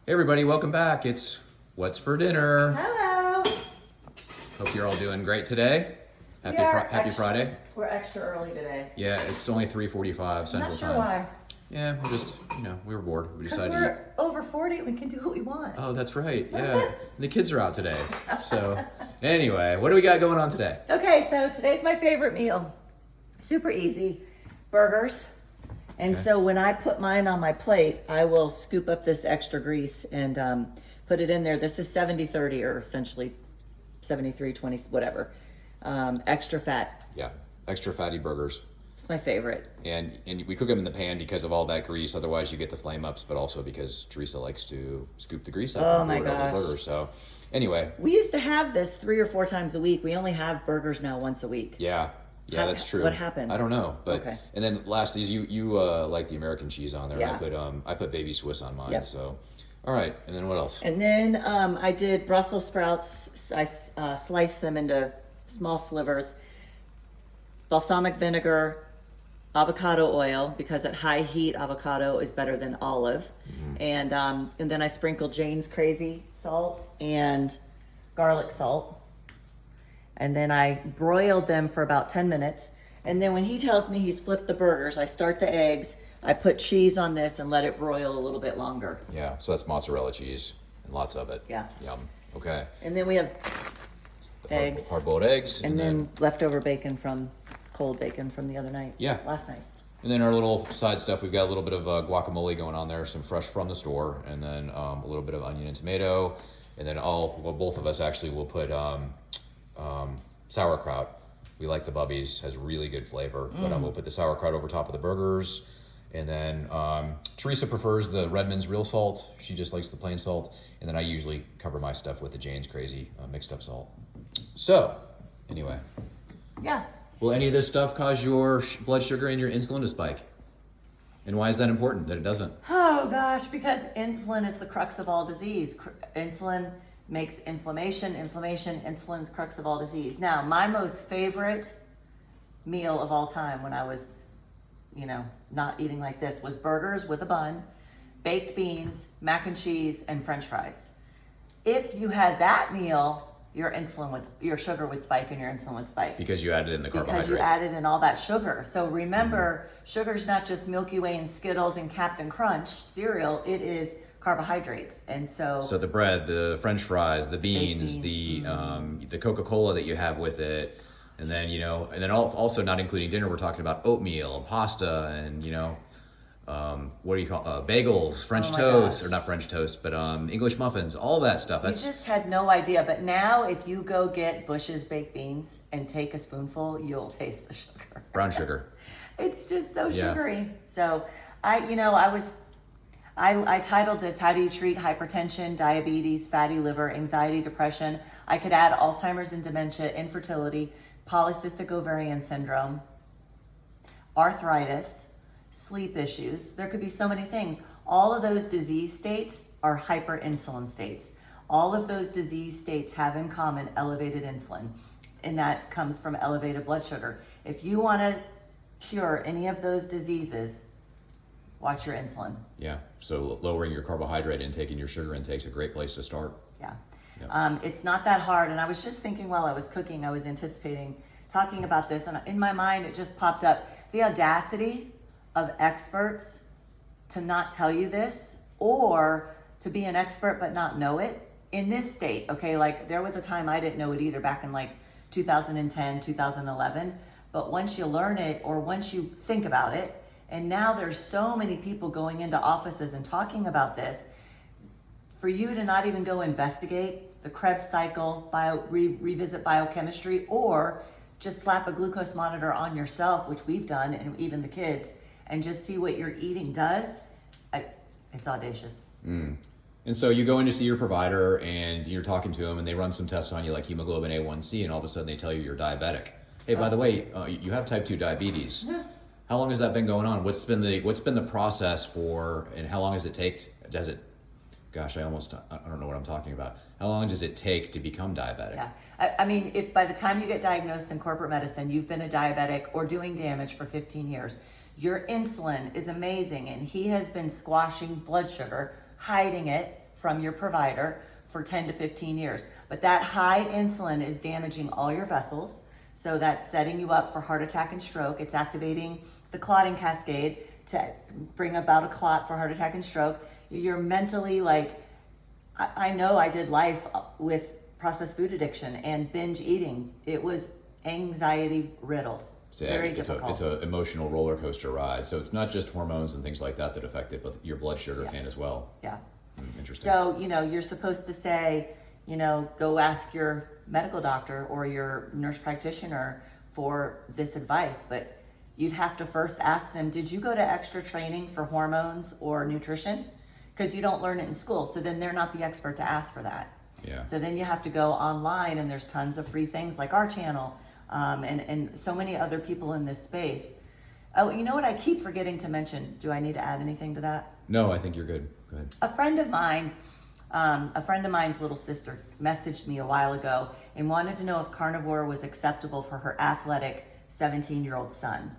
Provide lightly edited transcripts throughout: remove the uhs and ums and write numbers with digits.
Hey everybody, welcome back. It's What's for Dinner. Hello. Hope you're all doing great today. Happy Friday. We're extra early today. Yeah, it's only 3:45 Central Not sure Time. why. Yeah, we're just, we were bored. We Because decided to eat. we're over 40, we can do what we want. Oh, that's right. Yeah. The kids are out today. So, anyway, what do we got going on today? Okay, so today's my favorite meal. Super easy. Burgers. And Okay. so when I put mine on my plate, I will scoop up this extra grease and put it in there. This is 70-30 or essentially 73-20, whatever. Extra fat. Yeah, extra fatty burgers. It's my favorite. And we cook them in the pan because of all that grease. Otherwise, you get the flame ups, but also because Teresa likes to scoop the grease up Oh and my pour it over the gosh. burger. So, anyway, We used to have this 3 or 4 times a week. We only have burgers now once a week. yeah, that's true. What happened? I don't know, but Okay. and then last is you like the American cheese on there. Yeah. I put baby Swiss on mine. Yep. So, all right, and then what else? And then I did Brussels sprouts. I sliced them into small slivers. Balsamic vinegar, avocado oil, because at high heat avocado is better than olive. And then I sprinkled Jane's Crazy salt and garlic salt. And then I broiled them for about 10 minutes. And then when he tells me he's flipped the burgers, I start the eggs. I put cheese on this and let it broil a little bit longer. Yeah, so that's mozzarella cheese and lots of it. Yeah. Yum. Okay. And then we have The eggs. hard-boiled eggs, And then leftover cold bacon from the other night. Yeah. Last night. and then our little side stuff. We've got a little bit of guacamole going on there, some fresh from the store, and then a little bit of onion and tomato, and then both of us actually will put sauerkraut. We like the Bubbies, has really good flavor, but we'll put the sauerkraut over top of the burgers. And then Teresa prefers the Redmond's real salt. She just likes the plain salt. And then I usually cover my stuff with the Jane's Crazy mixed up salt. So, anyway, Yeah. will any of this stuff cause your blood sugar and your insulin to spike? And why is that important that it doesn't? Oh gosh, because insulin is the crux of all disease. Insulin makes inflammation, insulin's crux of all disease. Now, my most favorite meal of all time when I was, not eating like this was burgers with a bun, baked beans, mac and cheese, and French fries. If you had that meal, your sugar would spike and your insulin would spike. Because you added in the carbohydrates. Because you added in all that sugar. So remember, sugar's not just Milky Way and Skittles and Captain Crunch cereal, it is carbohydrates. And so So the bread, the French fries, the beans, beans. the Coca-Cola that you have with it, and then also not including dinner, we're talking about oatmeal, pasta, and what do you call bagels, French Oh my toast, gosh. or not French toast, but English muffins, all that stuff. we That's just had no idea. But now if you go get Bush's baked beans and take a spoonful, you'll taste the sugar. brown sugar. It's just so Yeah. sugary. So I titled this, How Do You Treat Hypertension, Diabetes, Fatty Liver, Anxiety, Depression? I could add Alzheimer's and dementia, infertility, polycystic ovarian syndrome, arthritis, sleep issues. There could be so many things. All of those disease states are hyperinsulin states. All of those disease states have in common elevated insulin, and that comes from elevated blood sugar. If you want to cure any of those diseases, watch your insulin. Yeah. So lowering your carbohydrate intake and your sugar intake is a great place to start. Yeah. Yep. It's not that hard. And I was just thinking while I was cooking, I was anticipating talking about this. And in my mind, it just popped up. The audacity of experts to not tell you this, or to be an expert but not know it in this state. Okay, like there was a time I didn't know it either back in like 2010, 2011. But once you learn it, or once you think about it, and now there's so many people going into offices and talking about this, for you to not even go investigate the Krebs cycle, revisit biochemistry, or just slap a glucose monitor on yourself, which we've done, and even the kids, and just see what your eating does, it's audacious. And so you go in to see your provider and you're talking to them and they run some tests on you like hemoglobin A1C, and all of a sudden they tell you you're diabetic. Hey, by the way, you have type 2 diabetes. How long has that been going on? What's been the process for, and how long does it take? Gosh, I don't know what I'm talking about. How long does it take to become diabetic? Yeah. I mean, if by the time you get diagnosed in corporate medicine, you've been a diabetic or doing damage for 15 years, your insulin is amazing, and he has been squashing blood sugar, hiding it from your provider for 10 to 15 years. But that high insulin is damaging all your vessels. So that's setting you up for heart attack and stroke. It's activating the clotting cascade to bring about a clot for heart attack and stroke. You're mentally like, I know I did life with processed food addiction and binge eating. It was anxiety riddled. So Very difficult. It's an emotional roller coaster ride. So it's not just hormones and things like that that affect it, but your blood sugar can as well. Yeah. Interesting. So, you're supposed to say, go ask your medical doctor or your nurse practitioner for this advice. But you'd have to first ask them, did you go to extra training for hormones or nutrition? Because you don't learn it in school. So then they're not the expert to ask for that. Yeah. So then you have to go online, and there's tons of free things like our channel and so many other people in this space. Oh, you know what I keep forgetting to mention? Do I need to add anything to that? No, I think you're good. Go ahead. A friend of mine's little sister messaged me a while ago and wanted to know if carnivore was acceptable for her athletic 17-year-old son.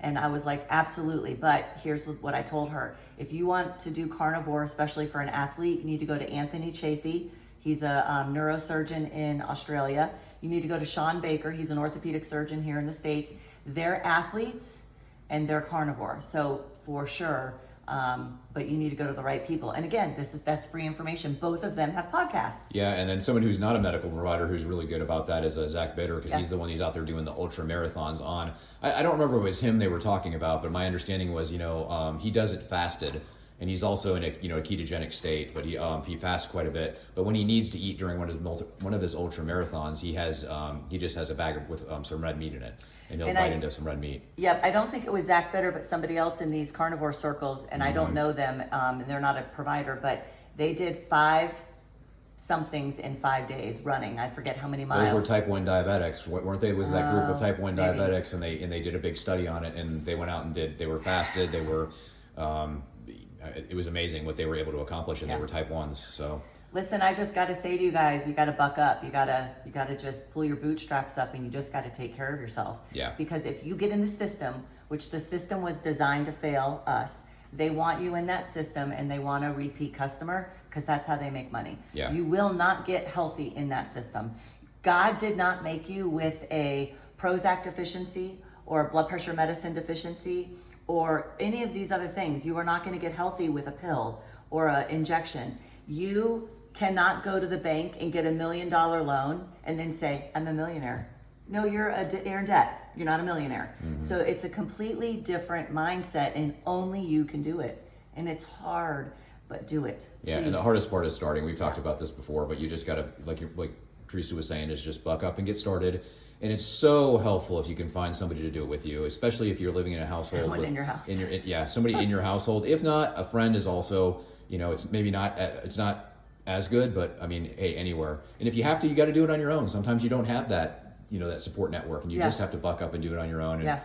And I was like, absolutely. But here's what I told her. If you want to do carnivore, especially for an athlete, you need to go to Anthony Chafee. He's a neurosurgeon in Australia. You need to go to Sean Baker. He's an orthopedic surgeon here in the States. They're athletes and they're carnivore. So for sure, but you need to go to the right people. And again, that's free information. Both of them have podcasts. Yeah, and then someone who's not a medical provider who's really good about that is Zach Bitter, because he's the one who's out there doing the ultra marathons on. I don't remember if it was him they were talking about, but my understanding was, he does it fasted. And he's also in a ketogenic state, but he fasts quite a bit. But when he needs to eat during one of his ultra marathons, he just has a bag with some red meat in it, and he'll bite into some red meat. Yep, I don't think it was Zach Bitter, but somebody else in these carnivore circles, and I don't know them. And they're not a provider, but they did 5 somethings in 5 days running. I forget how many miles. Those were type 1 diabetics, weren't they? Was that group of type 1 maybe. diabetics, and they did a big study on it, and they went out and they were fasted, they were. It was amazing what they were able to accomplish, and they were type 1s. So listen, I just got to say to you guys, you got to buck up. You got to just pull your bootstraps up, and you just got to take care of yourself. Yeah. Because if you get in the system, which the system was designed to fail us, they want you in that system, and they want a repeat customer, because that's how they make money. Yeah. You will not get healthy in that system. God did not make you with a Prozac deficiency or a blood pressure medicine deficiency or any of these other things. You are not going to get healthy with a pill or an injection. You cannot go to the bank and get $1 million loan and then say, I'm a millionaire. No, you're in debt. You're not a millionaire. So it's a completely different mindset, and only you can do it. And it's hard, but do it. Yeah, Please. and the hardest part is starting. We've talked about this before, but you just got to, like Teresa was saying, is just buck up and get started. And it's so helpful if you can find somebody to do it with you, especially if you're living in a household. Someone in your house. Somebody in your household. If not, a friend is also, it's maybe not, it's not as good, but I mean, hey, anywhere. And if you have to, you got to do it on your own. Sometimes you don't have that, that support network, and you just have to buck up and do it on your own. And,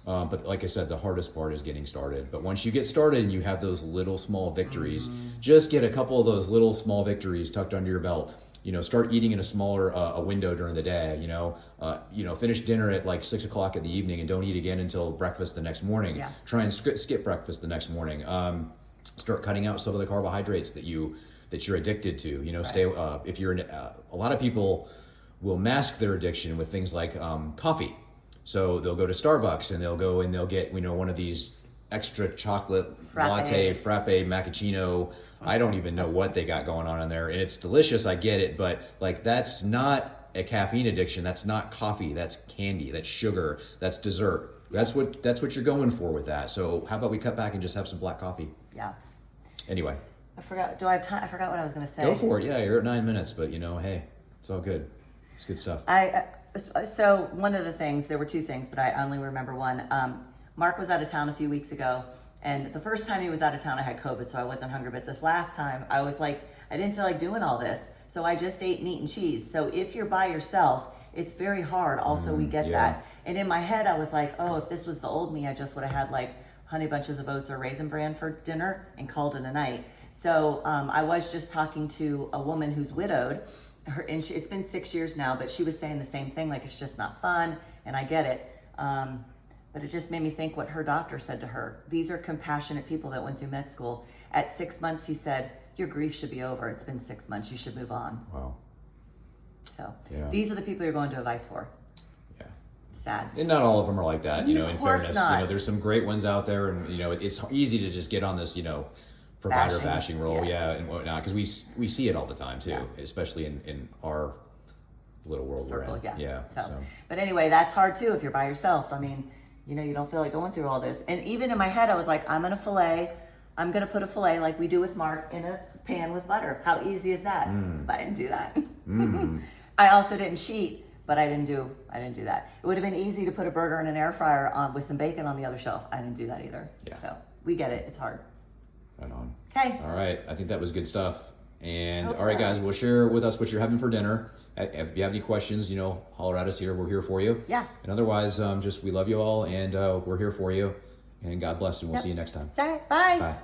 but like I said, the hardest part is getting started. But once you get started and you have those little small victories, just get a couple of those little small victories tucked under your belt. Start eating in a smaller a window during the day. Finish dinner at like 6 o'clock in the evening and don't eat again until breakfast the next morning. Yeah. Try and skip breakfast the next morning. Start cutting out some of the carbohydrates that you're addicted to. Right. Stay if you're a lot of people will mask their addiction with things like coffee. So they'll go to Starbucks and they'll get one of these extra chocolate latte, frappe, macchiato. I don't even know what they got going on in there. And it's delicious, I get it, but like that's not a caffeine addiction. That's not coffee. That's candy. That's sugar. That's dessert. That's what you're going for with that. So how about we cut back and just have some black coffee? Yeah. Anyway. I forgot. Do I have time? I forgot what I was going to say. Go for it. Yeah, you're at 9 minutes, but hey, it's all good. It's good stuff. So one of the things, there were 2 things, but I only remember one. Mark was out of town a few weeks ago, and the first time he was out of town, I had COVID, so I wasn't hungry. But this last time, I was like, I didn't feel like doing all this, so I just ate meat and cheese. So if you're by yourself, it's very hard. Also, we get that. And in my head, I was like, oh, if this was the old me, I just would have had like honey bunches of oats or raisin bran for dinner and called it a night. So I was just talking to a woman who's widowed. It's been 6 years now, but she was saying the same thing, like it's just not fun, and I get it. But it just made me think what her doctor said to her. These are compassionate people that went through med school. At 6 months, he said, your grief should be over. It's been 6 months. You should move on. Wow. So Yeah. these are the people you're going to advice for. Yeah. Sad. And not all of them are like that, you know, Of in course fairness. not. You know, there's some great ones out there, and, you know, it's easy to just get on this, you know, provider bashing role, Yes. yeah, and whatnot, because we see it all the time, too, Yeah. especially in our little world Circle, we're in. yeah. So. But anyway, that's hard too if you're by yourself. I mean, you know, you don't feel like going through all this. And even in my head, I was like, I'm going to put a fillet like we do with Mark in a pan with butter. How easy is that? But I didn't do that. I also didn't cheat, but I didn't do that. It would have been easy to put a burger in an air fryer with some bacon on the other shelf. I didn't do that either. Yeah. So we get it. It's hard. Right on. Okay. All right. I think that was good stuff. And Hope all right, so. guys, well, share with us what you're having for dinner. If you have any questions, you know, holler at us here. We're here for you. Yeah. And otherwise, just we love you all, and we're here for you. And God bless, and we'll see you next time. Sorry. Bye. Bye.